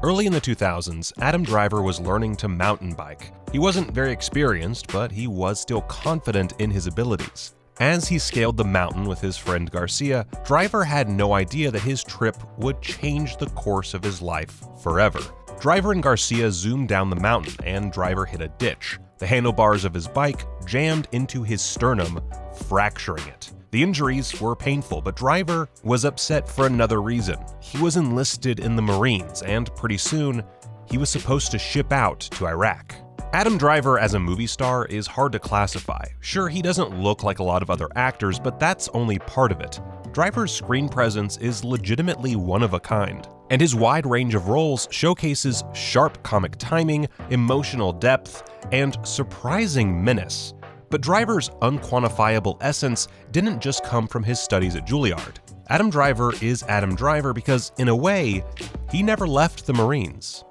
Early in the 2000s, Adam Driver was learning to mountain bike. He wasn't very experienced, but he was still confident in his abilities. As he scaled the mountain with his friend Garcia, Driver had no idea that his trip would change the course of his life forever. Driver and Garcia zoomed down the mountain, and Driver hit a ditch. The handlebars of his bike jammed into his sternum, fracturing it. The injuries were painful, but Driver was upset for another reason. He was enlisted in the Marines, and pretty soon, he was supposed to ship out to Iraq. Adam Driver as a movie star is hard to classify. Sure, he doesn't look like a lot of other actors, but that's only part of it. Driver's screen presence is legitimately one of a kind, and his wide range of roles showcases sharp comic timing, emotional depth, and surprising menace. But Driver's unquantifiable essence didn't just come from his studies at Julliard. Adam Driver is Adam Driver because, in a way, he never left the Marines.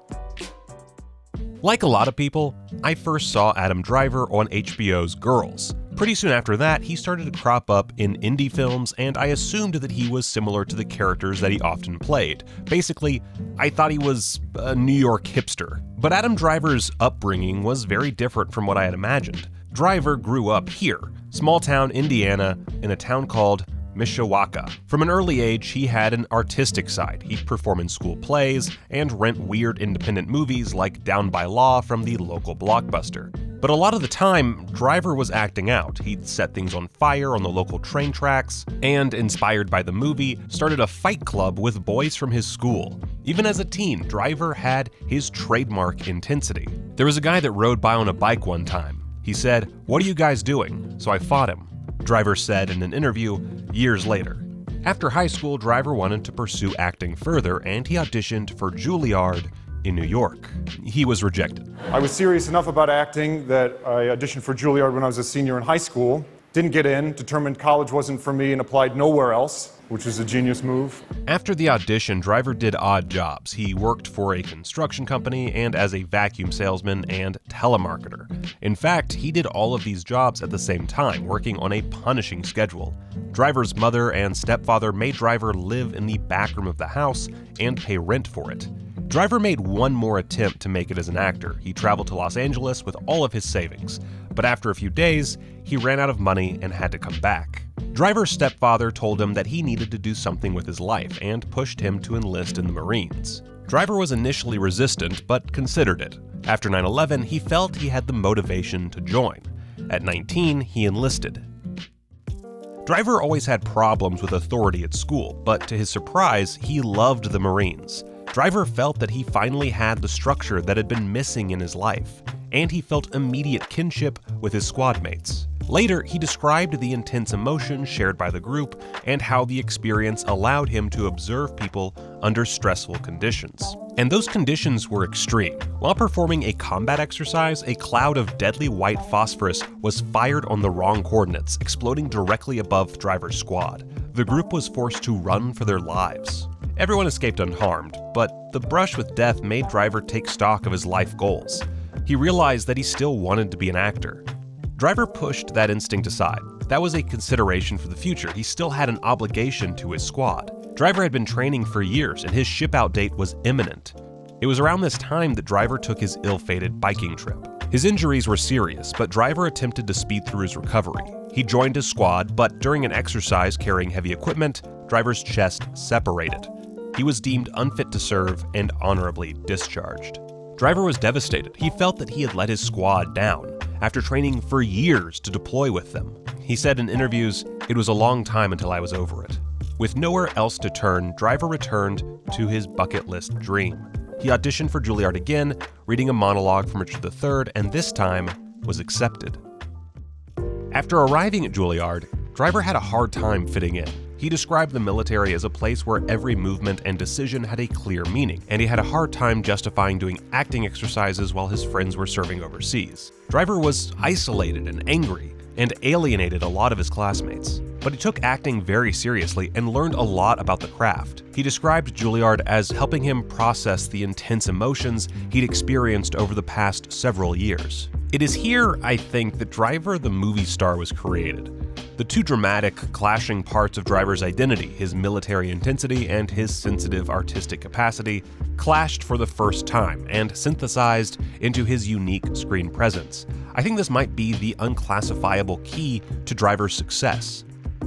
Like a lot of people, I first saw Adam Driver on HBO's Girls. Pretty soon after that, he started to crop up in indie films, and I assumed that he was similar to the characters that he often played. Basically, I thought he was a New York hipster. But Adam Driver's upbringing was very different from what I had imagined. Driver grew up here, small-town Indiana, in a town called Mishawaka. From an early age, he had an artistic side. He'd perform in school plays and rent weird independent movies like Down by Law from the local Blockbuster. But a lot of the time, Driver was acting out. He'd set things on fire on the local train tracks, and, inspired by the movie, started a fight club with boys from his school. Even as a teen, Driver had his trademark intensity. There was a guy that rode by on a bike one time. He said, "What are you guys doing?" So I fought him. Driver said in an interview years later. After high school, Driver wanted to pursue acting further, and he auditioned for Julliard in New York. He was rejected. I was serious enough about acting that I auditioned for Julliard when I was a senior in high school. Didn't get in, determined college wasn't for me, and applied nowhere else, which was a genius move. After the audition, Driver did odd jobs. He worked for a construction company and as a vacuum salesman and telemarketer. In fact, he did all of these jobs at the same time, working on a punishing schedule. Driver's mother and stepfather made Driver live in the back room of the house and pay rent for it. Driver made one more attempt to make it as an actor. He traveled to Los Angeles with all of his savings, but after a few days, he ran out of money and had to come back. Driver's stepfather told him that he needed to do something with his life and pushed him to enlist in the Marines. Driver was initially resistant, but considered it. After 9/11, he felt he had the motivation to join. At 19, he enlisted. Driver always had problems with authority at school, but to his surprise, he loved the Marines. Driver felt that he finally had the structure that had been missing in his life, and he felt immediate kinship with his squad mates. Later, he described the intense emotion shared by the group and how the experience allowed him to observe people under stressful conditions. And those conditions were extreme. While performing a combat exercise, a cloud of deadly white phosphorus was fired on the wrong coordinates, exploding directly above Driver's squad. The group was forced to run for their lives. Everyone escaped unharmed, but the brush with death made Driver take stock of his life goals. He realized that he still wanted to be an actor. Driver pushed that instinct aside. That was a consideration for the future. He still had an obligation to his squad. Driver had been training for years, and his ship-out date was imminent. It was around this time that Driver took his ill-fated biking trip. His injuries were serious, but Driver attempted to speed through his recovery. He joined his squad, but during an exercise carrying heavy equipment, Driver's chest separated. He was deemed unfit to serve and honorably discharged. Driver was devastated. He felt that he had let his squad down after training for years to deploy with them. He said in interviews, "It was a long time until I was over it." With nowhere else to turn, Driver returned to his bucket list dream. He auditioned for Julliard again, reading a monologue from Richard III, and this time was accepted. After arriving at Julliard, Driver had a hard time fitting in. He described the military as a place where every movement and decision had a clear meaning, and he had a hard time justifying doing acting exercises while his friends were serving overseas. Driver was isolated and angry, and alienated a lot of his classmates. But he took acting very seriously and learned a lot about the craft. He described Julliard as helping him process the intense emotions he'd experienced over the past several years. It is here, I think, that Driver the movie star was created. The two dramatic, clashing parts of Driver's identity, his military intensity and his sensitive artistic capacity, clashed for the first time and synthesized into his unique screen presence. I think this might be the unclassifiable key to Driver's success.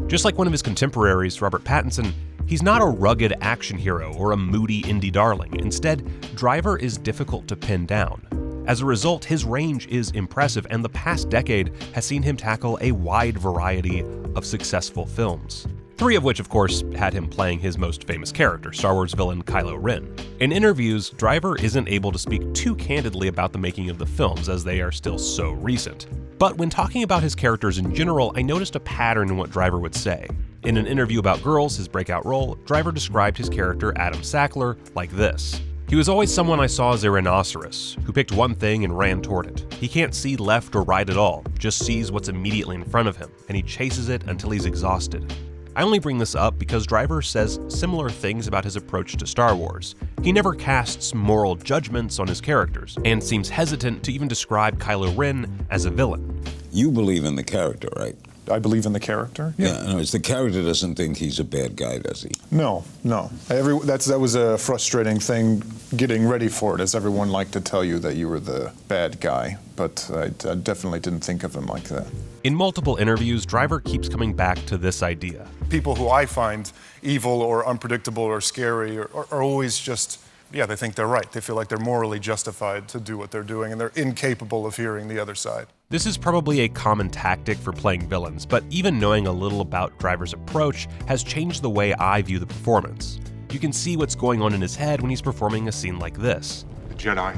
Just like one of his contemporaries, Robert Pattinson, he's not a rugged action hero or a moody indie darling. Instead, Driver is difficult to pin down. As a result, his range is impressive, and the past decade has seen him tackle a wide variety of successful films. 3 of which, of course, had him playing his most famous character, Star Wars villain Kylo Ren. In interviews, Driver isn't able to speak too candidly about the making of the films, as they are still so recent. But when talking about his characters in general, I noticed a pattern in what Driver would say. In an interview about Girls, his breakout role, Driver described his character Adam Sackler like this. He was always someone I saw as a rhinoceros, who picked one thing and ran toward it. He can't see left or right at all, just sees what's immediately in front of him, and he chases it until he's exhausted. I only bring this up because Driver says similar things about his approach to Star Wars. He never casts moral judgments on his characters, and seems hesitant to even describe Kylo Ren as a villain. You believe in the character, right? I believe in the character. Yeah, no, the character doesn't think he's a bad guy, does he? No. That was a frustrating thing getting ready for it, as everyone liked to tell you that you were the bad guy, but I definitely didn't think of him like that. In multiple interviews, Driver keeps coming back to this idea. People who I find evil or unpredictable or scary are always just, they think they're right. They feel like they're morally justified to do what they're doing, and they're incapable of hearing the other side. This is probably a common tactic for playing villains, but even knowing a little about Driver's approach has changed the way I view the performance. You can see what's going on in his head when he's performing a scene like this. The Jedi,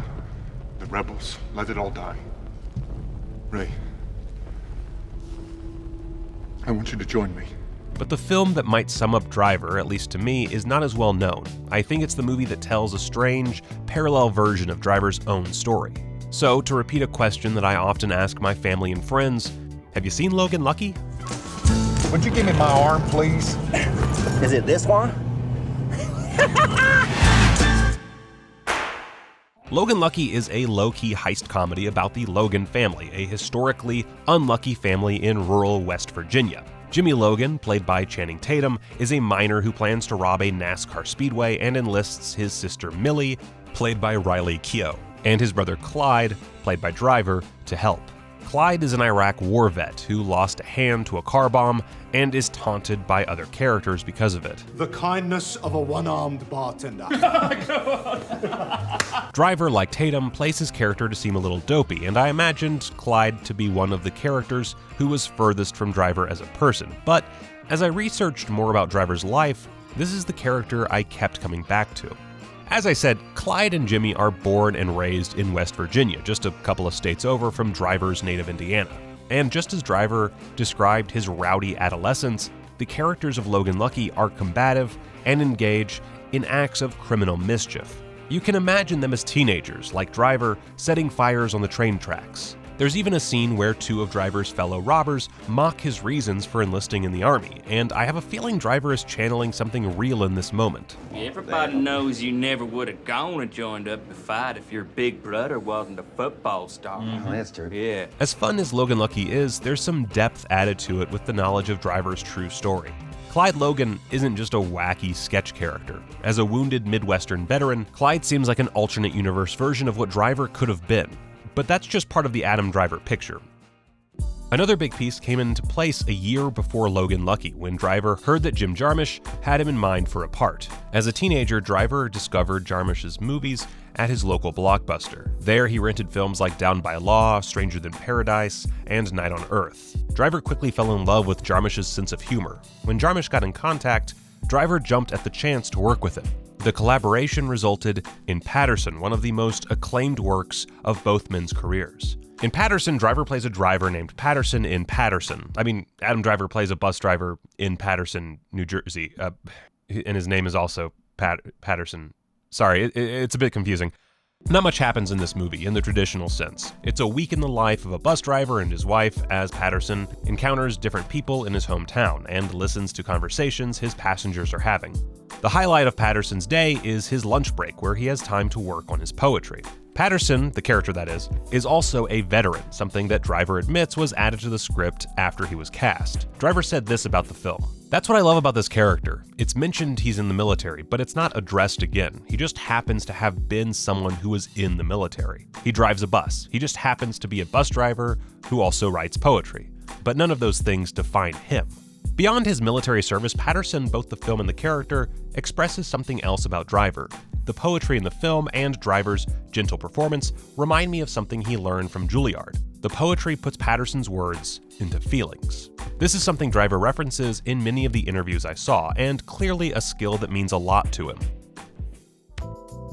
the rebels, let it all die. Rey, I want you to join me. But the film that might sum up Driver, at least to me, is not as well known. I think it's the movie that tells a strange, parallel version of Driver's own story. So, to repeat a question that I often ask my family and friends, have you seen Logan Lucky? Would you give me my arm, please? Is it this one? Logan Lucky is a low-key heist comedy about the Logan family, a historically unlucky family in rural West Virginia. Jimmy Logan, played by Channing Tatum, is a miner who plans to rob a NASCAR speedway and enlists his sister Millie, played by Riley Keough, and his brother Clyde, played by Driver, to help. Clyde is an Iraq war vet who lost a hand to a car bomb and is taunted by other characters because of it. The kindness of a one-armed bartender. Driver, like Tatum, plays his character to seem a little dopey, and I imagined Clyde to be one of the characters who was furthest from Driver as a person. But as I researched more about Driver's life, this is the character I kept coming back to. As I said, Clyde and Jimmy are born and raised in West Virginia, just a couple of states over from Driver's native Indiana. And just as Driver described his rowdy adolescence, the characters of Logan Lucky are combative and engage in acts of criminal mischief. You can imagine them as teenagers, like Driver, setting fires on the train tracks. There's even a scene where 2 of Driver's fellow robbers mock his reasons for enlisting in the army, and I have a feeling Driver is channeling something real in this moment. Everybody knows you never would have gone and joined up to fight if your big brother wasn't a football star. That's true. Yeah. As fun as Logan Lucky is, there's some depth added to it with the knowledge of Driver's true story. Clyde Logan isn't just a wacky sketch character. As a wounded Midwestern veteran, Clyde seems like an alternate universe version of what Driver could have been. But that's just part of the Adam Driver picture. Another big piece came into place a year before Logan Lucky, when Driver heard that Jim Jarmusch had him in mind for a part. As a teenager, Driver discovered Jarmusch's movies at his local Blockbuster. There, he rented films like Down by Law, Stranger Than Paradise, and Night on Earth. Driver quickly fell in love with Jarmusch's sense of humor. When Jarmusch got in contact, Driver jumped at the chance to work with him. The collaboration resulted in Paterson, one of the most acclaimed works of both men's careers. In Paterson, Driver plays a driver named Paterson in Paterson. Adam Driver plays a bus driver in Paterson, New Jersey, and his name is also Paterson. Sorry, it's a bit confusing. Not much happens in this movie in the traditional sense. It's a week in the life of a bus driver and his wife as Paterson encounters different people in his hometown and listens to conversations his passengers are having. The highlight of Paterson's day is his lunch break, where he has time to work on his poetry. Paterson, the character that is also a veteran, something that Driver admits was added to the script after he was cast. Driver said this about the film: "That's what I love about this character. It's mentioned he's in the military, but it's not addressed again. He just happens to have been someone who was in the military. He drives a bus. He just happens to be a bus driver who also writes poetry. But none of those things define him." Beyond his military service, Paterson, both the film and the character, expresses something else about Driver. The poetry in the film and Driver's gentle performance remind me of something he learned from Julliard. The poetry puts Paterson's words into feelings. This is something Driver references in many of the interviews I saw, and clearly a skill that means a lot to him.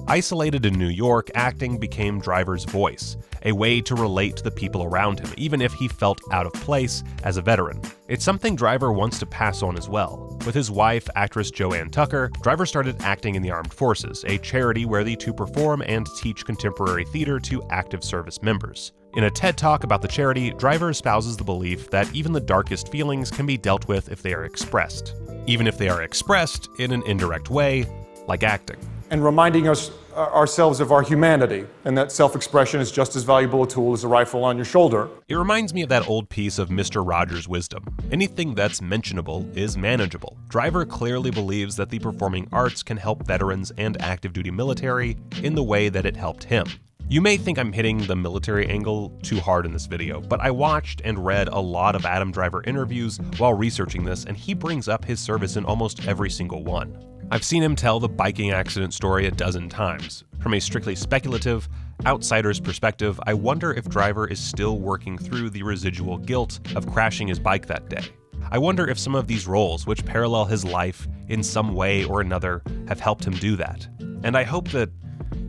Isolated in New York, acting became Driver's voice, a way to relate to the people around him, even if he felt out of place as a veteran. It's something Driver wants to pass on as well. With his wife, actress Joanne Tucker, Driver started acting in the Armed Forces, a charity where the two perform and teach contemporary theater to active service members. In a TED Talk about the charity, Driver espouses the belief that even the darkest feelings can be dealt with if they are expressed, even if they are expressed in an indirect way, like acting. And reminding us ourselves of our humanity, and that self-expression is just as valuable a tool as a rifle on your shoulder. It reminds me of that old piece of Mr. Rogers' wisdom. Anything that's mentionable is manageable. Driver clearly believes that the performing arts can help veterans and active duty military in the way that it helped him. You may think I'm hitting the military angle too hard in this video, but I watched and read a lot of Adam Driver interviews while researching this, and he brings up his service in almost every single one. I've seen him tell the biking accident story a dozen times. From a strictly speculative, outsider's perspective, I wonder if Driver is still working through the residual guilt of crashing his bike that day. I wonder if some of these roles, which parallel his life in some way or another, have helped him do that. And I hope that,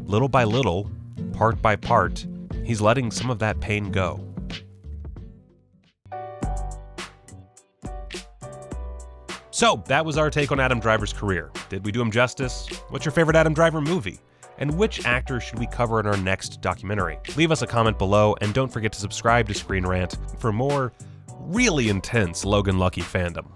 little by little, part by part, he's letting some of that pain go. So, that was our take on Adam Driver's career. Did we do him justice? What's your favorite Adam Driver movie? And which actor should we cover in our next documentary? Leave us a comment below, and don't forget to subscribe to Screenrant for more really intense Logan Lucky fandom.